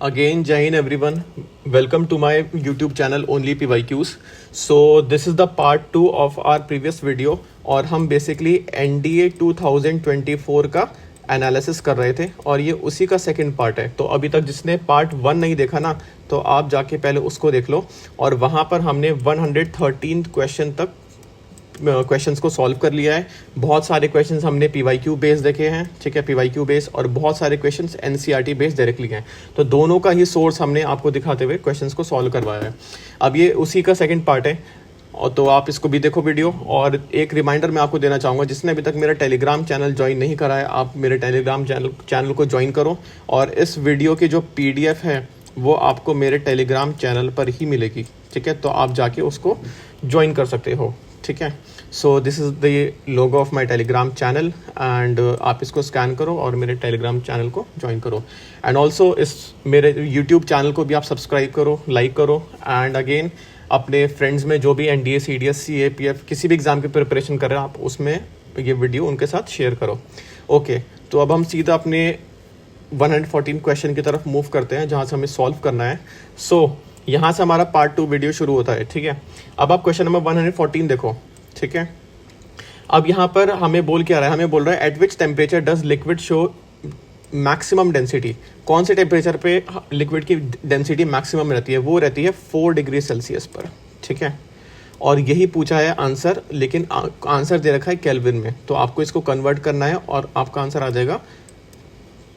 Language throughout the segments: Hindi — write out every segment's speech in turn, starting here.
Again, Jai Hind everyone. Welcome to my YouTube channel Only PYQs. So this is the part 2 of our previous video और हम basically NDA 2024 का एनालिसिस कर रहे थे और ये उसी का सेकंड पार्ट है। तो अभी तक जिसने पार्ट 1 नहीं देखा ना, तो आप जाके पहले उसको देख लो। और वहाँ पर हमने 113 क्वेश्चन तक क्वेश्चंस को सॉल्व कर लिया है। बहुत सारे क्वेश्चंस हमने PYQ बेस देखे हैं, ठीक है, PYQ बेस, और बहुत सारे क्वेश्चंस NCERT बेस डायरेक्टली हैं। तो दोनों का ही सोर्स हमने आपको दिखाते हुए क्वेश्चंस को सॉल्व करवाया है। अब ये उसी का सेकंड पार्ट है, और तो आप इसको भी देखो वीडियो। और एक रिमाइंडर मैं आपको देना चाहूँगा, जिसने अभी तक मेरा टेलीग्राम चैनल ज्वाइन नहीं करा है, आप मेरे टेलीग्राम चैनल को ज्वाइन करो। और इस वीडियो की जो PDF है वो आपको मेरे टेलीग्राम चैनल पर ही मिलेगी, ठीक है। तो आप जाके उसको ज्वाइन कर सकते हो, ठीक है। So this is the logo of my Telegram channel and आप इसको स्कैन करो और मेरे टेलीग्राम चैनल को ज्वाइन करो। एंड ऑल्सो इस मेरे यूट्यूब चैनल को भी आप सब्सक्राइब करो, लाइक करो। एंड अगेन अपने फ्रेंड्स में जो भी NDA, CDS, CAPF किसी भी एग्ज़ाम की प्रिपरेशन कर रहे हैं, आप उसमें ये वीडियो उनके साथ शेयर करो। ओके, तो अब हम सीधा अपने 114 क्वेश्चन की तरफ मूव करते हैं, जहाँ से हमें सॉल्व करना है। सो यहाँ से हमारा पार्ट 2 वीडियो शुरू होता है, ठीक है। अब आप क्वेश्चन नंबर 114 देखो, ठीक है। अब यहाँ पर हमें बोल क्या रहा है, हमें बोल रहा है eight which temperature does liquid show maximum density. कौन से टेम्परेचर पे लिक्विड की डेंसिटी मैक्सिमम रहती है? वो रहती है 4 डिग्री सेल्सियस पर, ठीक है। और यही पूछा है आंसर, लेकिन आंसर दे रखा है केल्विन में। तो आपको इसको कन्वर्ट करना है और आपका आंसर आ जाएगा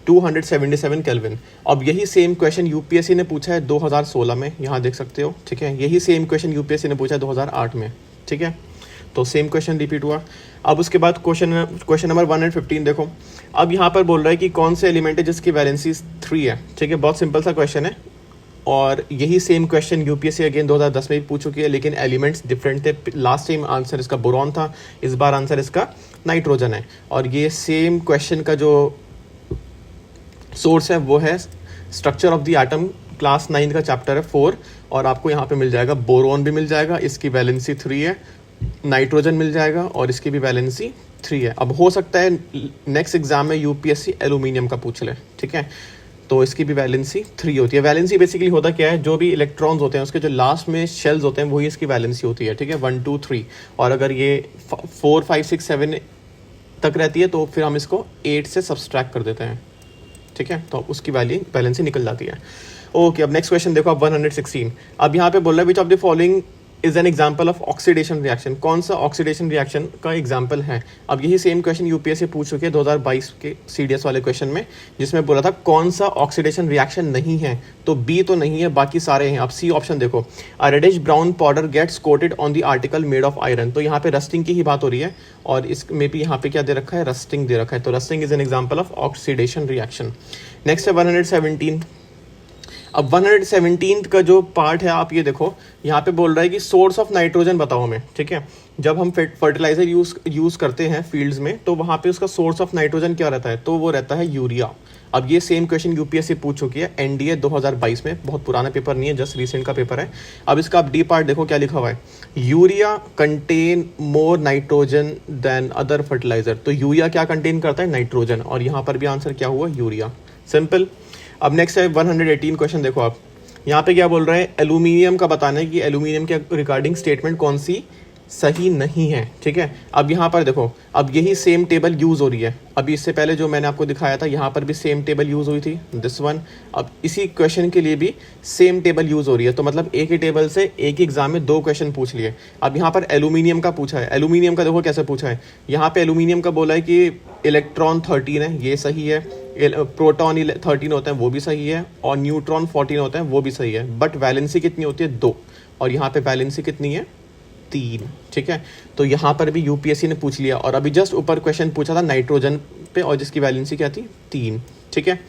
277 केल्विन। अब यही सेम क्वेश्चन यूपीएससी ने पूछा है 2016 में, यहाँ देख सकते हो, ठीक है। यही सेम क्वेश्चन यूपीएससी ने पूछा है 2008 में, ठीक है। तो सेम क्वेश्चन रिपीट हुआ। अब उसके बाद क्वेश्चन नंबर 115 देखो। अब यहाँ पर बोल रहा है कि कौन से एलिमेंट है जिसकी वैलेंसी 3 है, ठीक है। बहुत सिंपल सा क्वेश्चन है, और यही सेम क्वेश्चन यूपीएससी अगेन 2010 में भी पूछ चुकी है, लेकिन एलिमेंट्स डिफरेंट थे। लास्ट टाइम आंसर इसका बोरॉन था, इस बार आंसर इसका नाइट्रोजन है। और ये सेम क्वेश्चन का जो सोर्स है वो है structure of the atom, class 9 का चैप्टर है 4, और आपको यहाँ पे मिल जाएगा बोरोन भी मिल जाएगा, इसकी वैलेंसी 3 है। नाइट्रोजन मिल जाएगा और इसकी भी वैलेंसी 3 है। अब हो सकता है नेक्स्ट एग्जाम में यूपीएससी एल्यूमिनियम का पूछ ले, ठीक है। तो इसकी भी वैलेंसी 3 होती है। वैलेंसी बेसिकली होता क्या है, जो भी इलेक्ट्रॉन्स होते हैं उसके जो लास्ट में शेल्स होते हैं वही इसकी वैलेंसी होती है, ठीक है, 1 2 3। और अगर ये 4 5 6 7 तक रहती है तो फिर हम इसको 8 से सब्सट्रैक्ट कर देते हैं, ठीक है। तो उसकी वैलेंसी निकल जाती है। ओके, अब नेक्स्ट क्वेश्चन देखो, अब 116। अब यहाँ पे बोल रहा है which of the following is an example of oxidation reaction. कौन सा ऑक्सीडेशन रिएक्शन का एग्जाम्पल है? अब यही सेम क्वेश्चन यूपीएससी पूछ चुके हैं 2022 के CDS वाले क्वेश्चन में, जिसमें बोला था कौन सा ऑक्सीडेशन रिएक्शन नहीं है। तो बी तो नहीं है, बाकी सारे हैं। अब सी ऑप्शन देखो, a reddish brown powder gets coated on the article made of iron. तो यहाँ पे रस्टिंग की ही बात हो रही है, और इसमें भी यहाँ पे क्या दे रखा है, रस्टिंग दे रखा है। तो rusting is an example of oxidation reaction. Next है 117। अब 117 का जो पार्ट है, आप ये देखो, यहाँ पे बोल रहा है कि सोर्स ऑफ नाइट्रोजन बताओ हमें, ठीक है। जब हम फर्टिलाइजर यूज करते हैं फील्ड्स में, तो वहाँ पे उसका सोर्स ऑफ नाइट्रोजन क्या रहता है? तो वो रहता है यूरिया। अब ये सेम क्वेश्चन यूपीएससी पूछ चुकी है NDA 2022 में, बहुत पुराना पेपर नहीं है, जस्ट रिसेंट का पेपर है। अब इसका आप डी पार्ट देखो क्या लिखा हुआ है, urea contain more nitrogen than other fertiliser. तो यूरिया क्या कंटेन करता है? नाइट्रोजन। और यहाँ पर भी आंसर क्या हुआ? यूरिया। सिंपल। अब नेक्स्ट है 118 क्वेश्चन देखो आप, यहाँ पे क्या बोल रहे हैं, एल्यूमिनियम का बताना है कि एल्यूमिनियम के रिगार्डिंग स्टेटमेंट कौन सी सही नहीं है, ठीक है। अब यहाँ पर देखो, अब यही सेम टेबल यूज़ हो रही है। अभी इससे पहले जो मैंने आपको दिखाया था, यहाँ पर भी सेम टेबल यूज़ हुई थी, दिस वन। अब इसी क्वेश्चन के लिए भी सेम टेबल यूज़ हो रही है। तो मतलब एक ही टेबल से एक ही एग्जाम में 2 क्वेश्चन पूछ लिए। अब यहाँ पर एल्यूमिनियम का पूछा है। एल्यूमिनियम का देखो कैसे पूछा है, यहाँ पे एल्यूमिनियम का बोला है कि इलेक्ट्रॉन 13 है, ये सही है। प्रोटॉन 13 होते हैं, वो भी सही है। और न्यूट्रॉन 14 होते हैं, वो भी सही है। बट वैलेंसी कितनी होती है? 2। और यहाँ पे वैलेंसी कितनी है? 3, ठीक है। तो यहाँ पर भी यूपीएससी ने पूछ लिया। और अभी जस्ट ऊपर क्वेश्चन पूछा था नाइट्रोजन पे, और जिसकी वैलेंसी क्या थी? 3, ठीक है।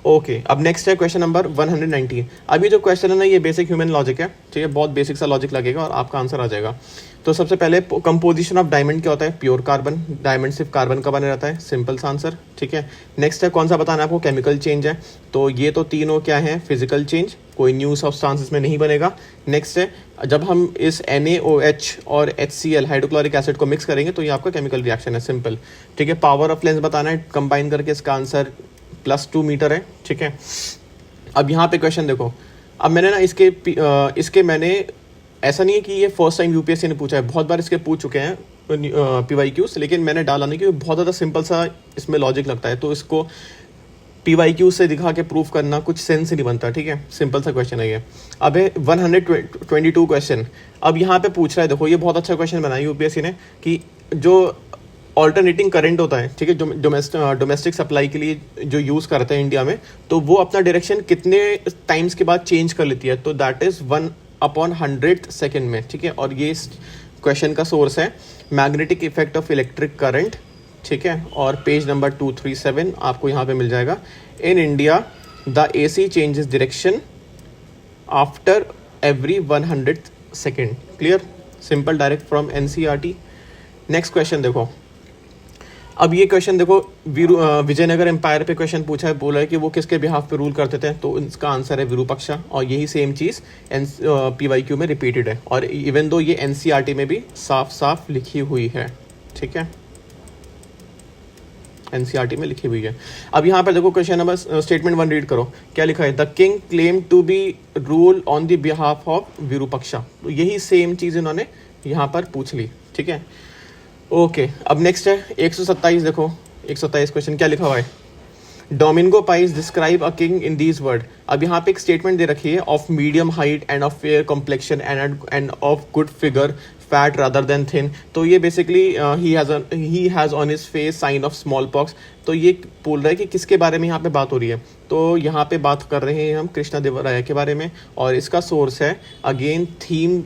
ओके, अब नेक्स्ट है क्वेश्चन नंबर 119। अभी जो क्वेश्चन है ना, ये बेसिक ह्यूमन लॉजिक है, ठीक है। बहुत बेसिक सा लॉजिक लगेगा और आपका आंसर आ जाएगा। तो सबसे पहले कंपोजिशन ऑफ डायमंड क्या होता है? Pure carbon. डायमंड सिर्फ कार्बन का बना रहता है, सिंपल सा आंसर, ठीक है। नेक्स्ट है कौन सा बताना है आपको? केमिकल चेंज है। तो ये तो तीनों क्या है? फिजिकल चेंज, कोई न्यू सब्सटेंस इसमें नहीं बनेगा। नेक्स्ट है जब हम इस NaOH और HCl हाइड्रोक्लोरिक एसिड को मिक्स करेंगे तो ये आपका केमिकल रिएक्शन है, सिंपल, ठीक है। पावर ऑफ लेंस बताना है, कंबाइन करके इसका आंसर +2 मीटर है, ठीक है। अब यहाँ पे क्वेश्चन देखो, अब मैंने ना इसके मैंने ऐसा नहीं है कि ये फर्स्ट टाइम यूपीएससी ने पूछा है, बहुत बार इसके पूछ चुके हैं पीवाईक्यूज, लेकिन मैंने डाला नहीं क्योंकि बहुत ज़्यादा सिंपल सा इसमें लॉजिक लगता है, तो इसको पीवाईक्यू से दिखा के प्रूफ करना कुछ सेंस ही नहीं बनता, ठीक है। सिंपल सा क्वेश्चन है ये। अब है 122 क्वेश्चन। अब यहाँ पे पूछ रहा है, देखो ये बहुत अच्छा क्वेश्चन बनाया यूपीएससी ने कि जो ऑल्टरनेटिंग करंट होता है, ठीक है, जो डोमेस्टिक सप्लाई के लिए जो यूज़ करते हैं इंडिया में, तो वो अपना डायरेक्शन कितने टाइम्स के बाद चेंज कर लेती है, तो दैट इज़ 1/100th सेकेंड में, ठीक है। और ये क्वेश्चन का सोर्स है magnetic effect of electric current, ठीक है, और पेज नंबर 237 आपको यहाँ पे मिल जाएगा। In India the AC changes direction after every 100th second. Clear, simple, direct from NCERT। Next question देखो, अब ये क्वेश्चन देखो विजयनगर एम्पायर पे क्वेश्चन पूछा है, बोला है कि वो किसके बिहाफ पे रूल करते थे, तो इसका आंसर है विरूपाक्षा, और यही सेम चीज़ PYQ में रिपीटेड है, और इवन दो ये NCERT में भी साफ साफ लिखी हुई है, ठीक है, NCERT में लिखी हुई है। अब यहाँ पर देखो क्वेश्चन नंबर स्टेटमेंट 1 रीड करो, क्या लिखा है, the king claim to be rule on the behalf of Virupaksha, तो यही सेम चीज़ इन्होंने यहाँ पर पूछ ली, ठीक है। ओके, अब नेक्स्ट है 127, देखो 127 क्वेश्चन क्या लिखा हुआ है, Domingo Paes describe a king in these word. अब यहाँ पे एक स्टेटमेंट दे रखी है, of medium height and of fair complexion and of good figure, fat rather than thin, तो ये बेसिकली ही has on his face sign of small pox, तो ये बोल रहा है कि किसके बारे में यहाँ पे बात हो रही है, तो यहाँ पे बात कर रहे हैं हम कृष्णदेवराय के बारे में, और इसका सोर्स है अगेन थीम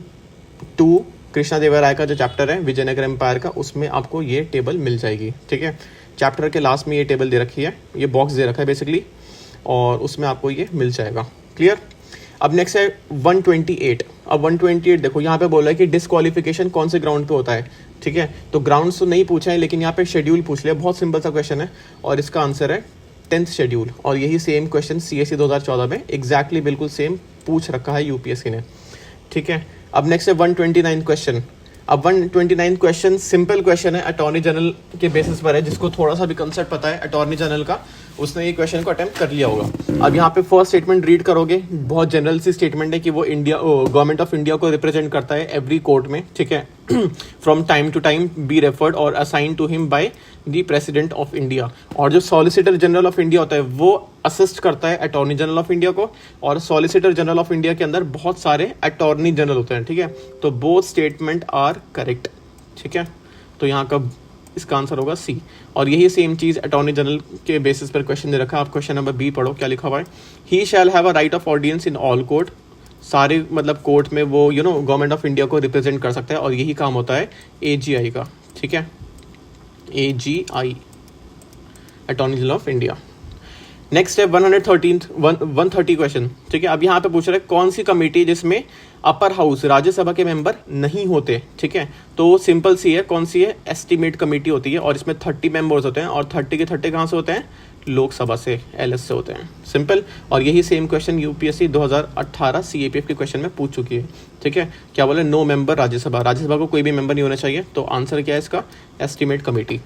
2 कृष्णदेवराय का जो चैप्टर है विजयनगर एम्पायर का, उसमें आपको ये टेबल मिल जाएगी, ठीक है। चैप्टर के लास्ट में ये टेबल दे रखी है, ये बॉक्स दे रखा है बेसिकली, और उसमें आपको ये मिल जाएगा। क्लियर। अब नेक्स्ट है 128। अब 128 देखो, यहाँ पे बोला है कि डिस्क्वालिफिकेशन कौन से ग्राउंड पे होता है, ठीक है, तो ग्राउंड्स तो नहीं पूछा है, लेकिन यहाँ पे शेड्यूल पूछ लिया, बहुत सिंपल सा क्वेश्चन है, और इसका आंसर है 10th शेड्यूल, और यही सेम क्वेश्चन CSE 2014 में एग्जैक्टली बिल्कुल सेम पूछ रखा है यूपीएससी ने, ठीक है। अब नेक्स्ट है 129 क्वेश्चन। अब 129 क्वेश्चन सिंपल क्वेश्चन है, अटॉर्नी जनरल के बेसिस पर है, जिसको थोड़ा सा भी कंसेप्ट पता है अटॉर्नी जनरल का, उसने ये क्वेश्चन को अटेम्प्ट कर लिया होगा। अब यहाँ पे फर्स्ट स्टेटमेंट रीड करोगे, बहुत जनरल सी स्टेटमेंट है कि वो गवर्नमेंट ऑफ इंडिया को रिप्रेजेंट करता है एवरी कोर्ट में, ठीक है, from time to time be referred और assign to him by the president of India. और जो सॉलिसिटर जनरल ऑफ इंडिया होता है वो असिस्ट करता है अटॉर्नी जनरल ऑफ इंडिया को, और सॉलिसिटर जनरल ऑफ इंडिया के अंदर बहुत सारे अटॉर्नी जनरल होते हैं, ठीक है, तो बोथ स्टेटमेंट आर करेक्ट, ठीक है, तो यहाँ का इसका आंसर होगा C। और यही सेम चीज़ अटॉर्नी जनरल के बेसिस पर क्वेश्चन दे रखा है। आप क्वेश्चन नंबर B पढ़ो, क्या लिखा हुआ है, he shall have a right of audience in all court, सारे मतलब कोर्ट में वो गवर्नमेंट ऑफ इंडिया को रिप्रेजेंट कर सकता है, और यही काम होता है AGI का, ठीक है, AGI, attorney general of India. Next है 130 क्वेश्चन, ठीक है। अब यहाँ पे पूछ रहे हैं कौन सी कमेटी जिसमें अपर हाउस राज्यसभा के मेंबर नहीं होते, ठीक है, तो सिंपल सी है, कौन सी है, एस्टीमेट कमेटी होती है, और इसमें 30 मेंबर्स होते हैं, और 30 के 30 कहाँ से होते हैं, लोकसभा से, LS से होते हैं, सिंपल। और यही सेम क्वेश्चन यूपीएससी 2018 CAPF के क्वेश्चन में पूछ चुकी है, ठीक है। क्या बोले, नो मेंबर राज्यसभा को कोई भी मेंबर नहीं होना चाहिए, तो आंसर क्या है इसका, एस्टीमेट कमेटी।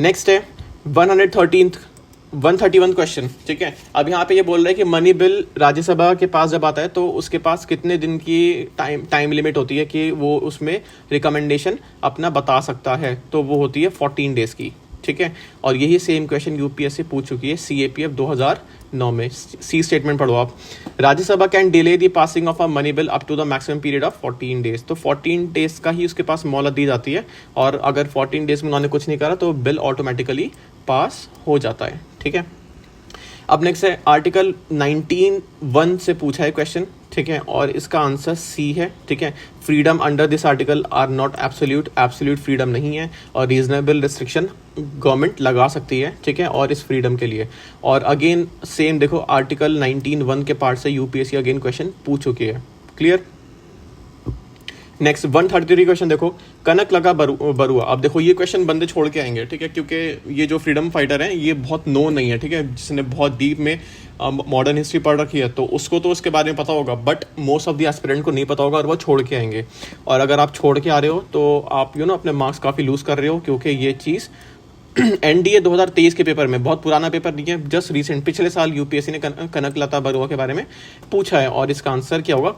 नेक्स्ट है 131 क्वेश्चन, ठीक है। अब यहाँ पे ये बोल रहा है कि मनी बिल राज्यसभा के पास जब आता है तो उसके पास कितने दिन की टाइम लिमिट होती है कि वो उसमें रिकमेंडेशन अपना बता सकता है, तो वो होती है 14 डेज की, ठीक है। और यही सेम क्वेश्चन यूपीएससी पूछ चुकी है CAPF 2009 में। C स्टेटमेंट पढ़ो आप, Rajya Sabha can delay the passing of a money bill up to the maximum period of 14 days, तो 14 डेज का ही उसके पास मोहलत दी जाती है, और अगर 14 डेज में उन्होंने कुछ नहीं करा तो बिल ऑटोमेटिकली पास हो जाता है, ठीक है। अब नेक्स्ट है आर्टिकल 19(1) से पूछा है क्वेश्चन, ठीक है, और इसका आंसर C है, ठीक है। Freedom under this article are not absolute freedom नहीं है, और रीजनेबल रिस्ट्रिक्शन गवर्नमेंट लगा सकती है, ठीक है, और इस फ्रीडम के लिए। और अगेन सेम देखो आर्टिकल 19(1) के पार्ट से यूपीएससी अगेन क्वेश्चन पूछ चुकी है। क्लियर। नेक्स्ट 133 क्वेश्चन देखो, कनक लगा बरुआ। अब देखो ये क्वेश्चन बंदे छोड़ के आएंगे, ठीक है, क्योंकि ये जो फ्रीडम फाइटर हैं ये बहुत नोन नहीं है, ठीक है, जिसने बहुत डीप में मॉडर्न हिस्ट्री पढ़ रखी है तो उसको तो उसके बारे में पता होगा, but most of the aspirant को नहीं पता होगा, और वो छोड़ के आएंगे। और अगर आप छोड़ के आ रहे हो तो आप अपने मार्क्स काफ़ी लूज़ कर रहे हो, क्योंकि ये चीज़ एनडीए 2023 के पेपर में, बहुत पुराना पेपर नहीं है, जस्ट रिसेंट, पिछले साल यूपीएससी ने कनकलता बरुआ के बारे में पूछा है और इसका आंसर क्या होगा,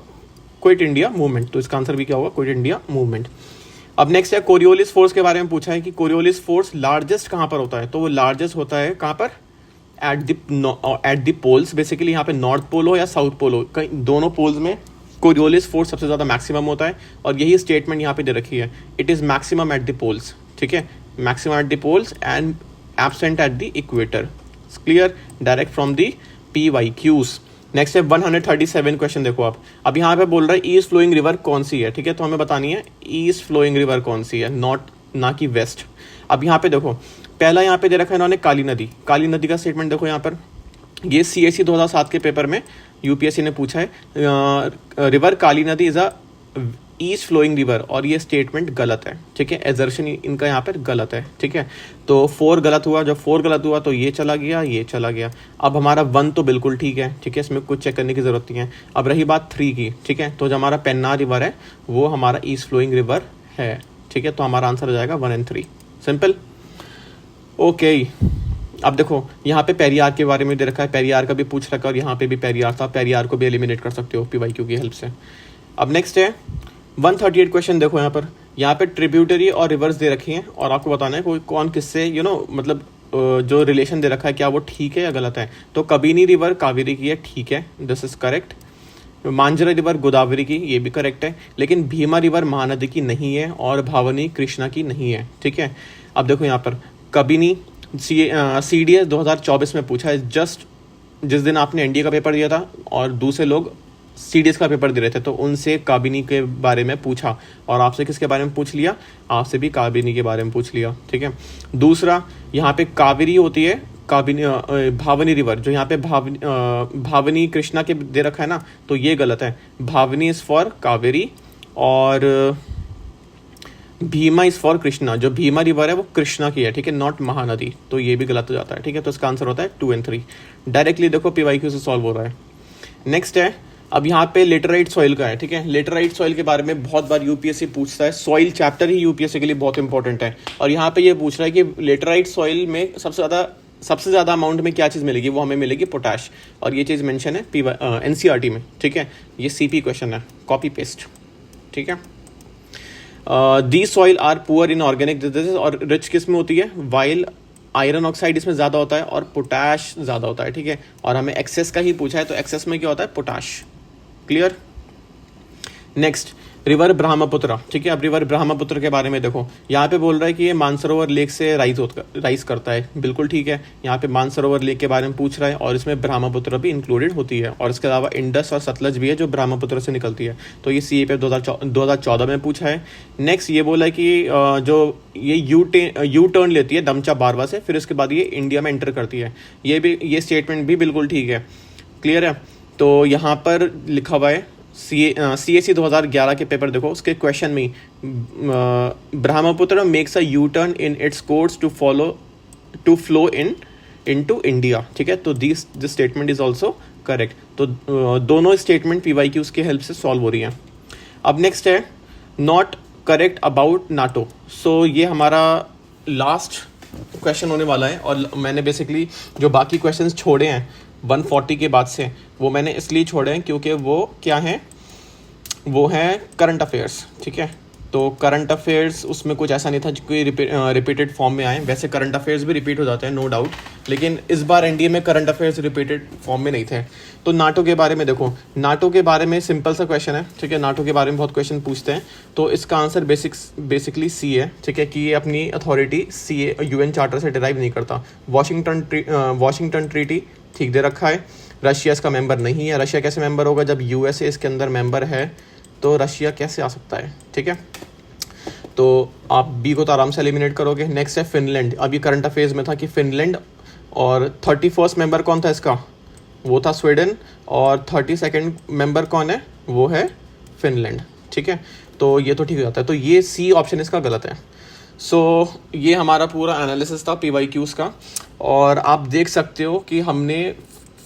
क्विट इंडिया मूवमेंट। तो इसका आंसर भी क्या होगा, क्विट इंडिया मूवमेंट। अब नेक्स्ट है कोरियोलिस फोर्स के बारे में पूछा है कि कोरियोलिस फोर्स लार्जेस्ट कहाँ पर होता है, तो वो लार्जेस्ट होता है कहाँ पर, एट द पोल्स, बेसिकली यहाँ पे नॉर्थ पोल हो या साउथ पोल हो, कहीं दोनों पोल्स में कोरियोलिस फोर्स सबसे ज़्यादा मैक्सिमम होता है। और यही स्टेटमेंट यहाँ पे दे रखी है, it is maximum at the poles, ठीक है, maximum at the poles and absent at the equator. Clear, direct from the PYQs। Next है 137 क्वेश्चन, देखो आप, अब यहाँ पे बोल रहा है ईस्ट फ्लोइंग रिवर कौन सी है, ठीक है, तो हमें बतानी है ईस्ट फ्लोइंग रिवर कौन सी है, नॉट, ना कि वेस्ट। अब यहाँ पे देखो, पहला यहाँ पे दे रखा है इन्होंने काली नदी, काली नदी का स्टेटमेंट देखो यहाँ पर, ये CSE 2007 के पेपर में यूपीएससी ने पूछा है, रिवर काली नदी is a east flowing river, और ये स्टेटमेंट गलत है, ठीक है, एजर्शन इनका यहाँ पर गलत है, ठीक है। तो 4 गलत हुआ, जब 4 गलत हुआ तो ये चला गया, ये चला गया। अब हमारा 1 तो बिल्कुल ठीक है, ठीक है, इसमें कुछ चेक करने की जरूरत नहीं है। अब रही बात 3 की, ठीक है, तो जो हमारा पेन्नार रिवर है वो हमारा ईस्ट फ्लोइंग रिवर है, ठीक है, तो हमारा आंसर हो जाएगा 1 और 3, सिंपल। ओके, अब देखो यहाँ पे पेरियार के बारे में दे रखा है, पेरियार का भी पूछ रखा है और यहाँ पे भी पेरियार था, पेरियार को भी एलिमिनेट कर सकते हो PYQ की हेल्प से। अब नेक्स्ट है 138 क्वेश्चन, देखो यहाँ पे ट्रिब्यूटरी और रिवर्स दे रखी हैं और आपको बताना है कोई कौन किससे मतलब जो रिलेशन दे रखा है क्या वो ठीक है या गलत है। तो कबिनी रिवर कावेरी की है, ठीक है, this is correct. Manjra river Godavari की, ये भी करेक्ट है, लेकिन भीमा रिवर महानदी की नहीं है और भावनी कृष्णा की नहीं है, ठीक है। अब देखो यहाँ पर कबिनी CDS 2024 में पूछा है, जस्ट जिस दिन आपने NDA का पेपर दिया था और दूसरे लोग CDS का पेपर दे रहे थे, तो उनसे काबिनी के बारे में पूछा और आपसे किसके बारे में पूछ लिया, आपसे भी काबिनी के बारे में पूछ लिया, ठीक है। दूसरा यहाँ पे कावेरी होती है, काबिनी भावनी रिवर, जो यहाँ पे भावनी कृष्णा के दे रखा है ना, तो ये गलत है, भावनी इज फॉर कावेरी और भीमा इज फॉर कृष्णा, जो भीमा रिवर है वो कृष्णा की है, ठीक है, नॉट महानदी, तो ये भी गलत हो जाता है, ठीक है। तो इसका आंसर होता है 2 और 3, डायरेक्टली देखो PYQ से सॉल्व हो रहा है। नेक्स्ट है, अब यहाँ पे लेटराइट सॉइल का है, ठीक है, लेटराइट सॉइल के बारे में बहुत बार यूपीएससी पूछता है, सॉइल चैप्टर ही यूपीएससी के लिए बहुत इंपॉर्टेंट है। और यहाँ पे ये पूछ रहा है कि लेटराइट सॉइल में सबसे ज़्यादा अमाउंट में क्या चीज़ मिलेगी, वो हमें मिलेगी पोटैश, और ये चीज़ मेंशन है NCERT में, ठीक है, ये CP क्वेश्चन है, कॉपी पेस्ट, ठीक है। The soil are poor in organic disease, और रिच किस में होती है, वाइल आयरन ऑक्साइड इसमें ज़्यादा होता है और पोटैश ज़्यादा होता है, ठीक है। और हमें एक्सेस का ही पूछा है, तो एक्सेस में क्या होता है, potash. Clear. Next river Brahmaputra, ठीक है। अब रिवर ब्रह्मपुत्र के बारे में देखो, यहाँ पे बोल रहा है कि ये मानसरोवर लेक से राइज करता है, बिल्कुल ठीक है। यहाँ पे मानसरोवर लेक के बारे में पूछ रहा है और इसमें ब्रह्मपुत्र भी इंक्लूडेड होती है, और इसके अलावा इंडस और सतलज भी है जो ब्रह्मपुत्र से निकलती है, तो ये CA पे 2014 में पूछा है। नेक्स्ट ये बोला है कि जो ये यू टर्न लेती है दमचा बारवा से, फिर उसके बाद ये इंडिया में एंटर करती है, ये स्टेटमेंट भी बिल्कुल ठीक है। क्लियर है। तो यहाँ पर लिखा हुआ है CSE 2011 के पेपर देखो, उसके क्वेश्चन में Brahmaputra makes a U turn in its course to flow into India, ठीक है। तो this statement is also correct. तो दोनों स्टेटमेंट PYQs के हेल्प से सॉल्व हो रही हैं। अब नेक्स्ट है not correct about NATO. So ये हमारा लास्ट क्वेश्चन होने वाला है, और मैंने बेसिकली जो बाकी क्वेश्चंस छोड़े हैं 140 के बाद से, वो मैंने इसलिए छोड़े हैं क्योंकि वो क्या हैं, वो हैं करंट अफेयर्स, ठीक है। तो करंट अफेयर्स उसमें कुछ ऐसा नहीं था जो कोई रिपीटेड फॉर्म में आए, वैसे करंट अफेयर्स भी रिपीट हो जाते हैं नो डाउट, लेकिन इस बार NDA में करंट अफेयर्स रिपीटेड फॉर्म में नहीं थे। तो नाटो के बारे में देखो, नाटो के बारे में सिंपल सा क्वेश्चन है, ठीक है। नाटो के बारे में बहुत क्वेश्चन पूछते हैं, तो इसका आंसर बेसिकली C है, ठीक है, कि ये अपनी अथॉरिटी UN चार्टर से डिराइव नहीं करता। वॉशिंगटन ट्रीटी ठीक दे रखा है। रशिया इसका मेंबर नहीं है, रशिया कैसे मेंबर होगा जब USA इसके अंदर मेंबर है, तो रशिया कैसे आ सकता है, ठीक है। तो आप B को तो आराम से एलिमिनेट करोगे। नेक्स्ट है फिनलैंड, अभी करंट अफेयर्स में था कि फिनलैंड, और 31st मेंबर कौन था इसका, वो था स्वीडन, और 32nd मेंबर कौन है, वो है फिनलैंड, ठीक है। तो ये तो ठीक हो जाता है, तो ये C ऑप्शन इसका गलत है। सो ये हमारा पूरा एनालिसिस था PYQs का, और आप देख सकते हो कि हमने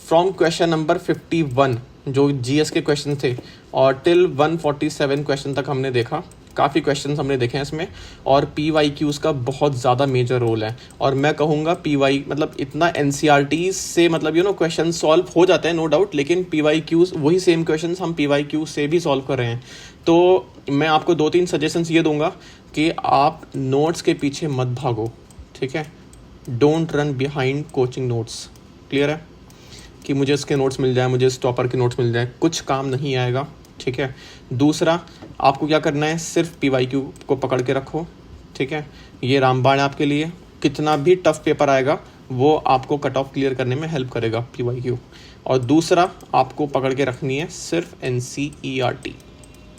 फ्रॉम क्वेश्चन नंबर 51 जो GS के क्वेश्चन थे और टिल 147 क्वेश्चन तक हमने देखा, काफ़ी क्वेश्चन हमने देखे हैं इसमें, और PYQs का बहुत ज़्यादा मेजर रोल है। और मैं कहूँगा PY मतलब इतना NCERT से मतलब क्वेश्चन सॉल्व हो जाते हैं नो डाउट, लेकिन PYQs वही सेम क्वेश्चन हम PYQ से भी सॉल्व कर रहे हैं। तो मैं आपको 2-3 सजेशंस ये दूंगा कि आप नोट्स के पीछे मत भागो, ठीक है। Don't run behind coaching notes, clear है, कि मुझे इसके नोट्स मिल जाए, मुझे इस टॉपर के नोट्स मिल जाए, कुछ काम नहीं आएगा, ठीक है। दूसरा, आपको क्या करना है, सिर्फ PYQ को पकड़ के रखो, ठीक है। ये रामबाण है आपके लिए, कितना भी टफ पेपर आएगा वो आपको कट ऑफ क्लियर करने में हेल्प करेगा PYQ। और दूसरा, आपको पकड़ के रखनी है सिर्फ NCERT,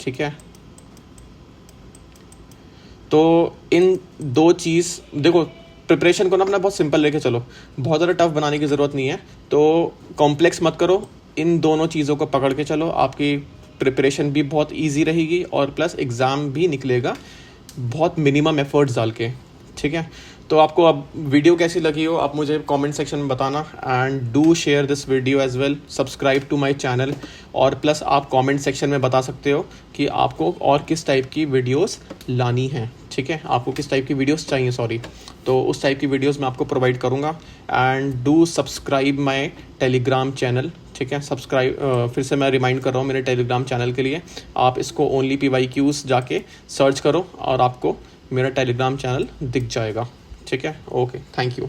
ठीक है। तो इन 2 चीज़ देखो, प्रिपरेशन को ना अपना बहुत सिंपल लेके चलो, बहुत ज़्यादा टफ बनाने की ज़रूरत नहीं है, तो कॉम्प्लेक्स मत करो, इन दोनों चीज़ों को पकड़ के चलो, आपकी प्रिपरेशन भी बहुत इजी रहेगी और प्लस एग्ज़ाम भी निकलेगा बहुत मिनिमम एफर्ट्स डाल के, ठीक है। तो आपको अब वीडियो कैसी लगी हो आप मुझे कमेंट सेक्शन में बताना, and do share this video as well, subscribe to my channel, और प्लस आप कमेंट सेक्शन में बता सकते हो कि आपको और किस टाइप की वीडियोस लानी है, ठीक है, आपको किस टाइप की वीडियोस चाहिए, सॉरी, तो उस टाइप की वीडियोस मैं आपको प्रोवाइड करूँगा। And do subscribe my Telegram channel, ठीक है। सब्सक्राइब फिर से मैं रिमाइंड कर रहा हूँ मेरे टेलीग्राम चैनल के लिए, आप इसको ओनली PYQs जाके सर्च करो और आपको मेरा टेलीग्राम चैनल दिख जाएगा, ठीक है। Okay, thank you.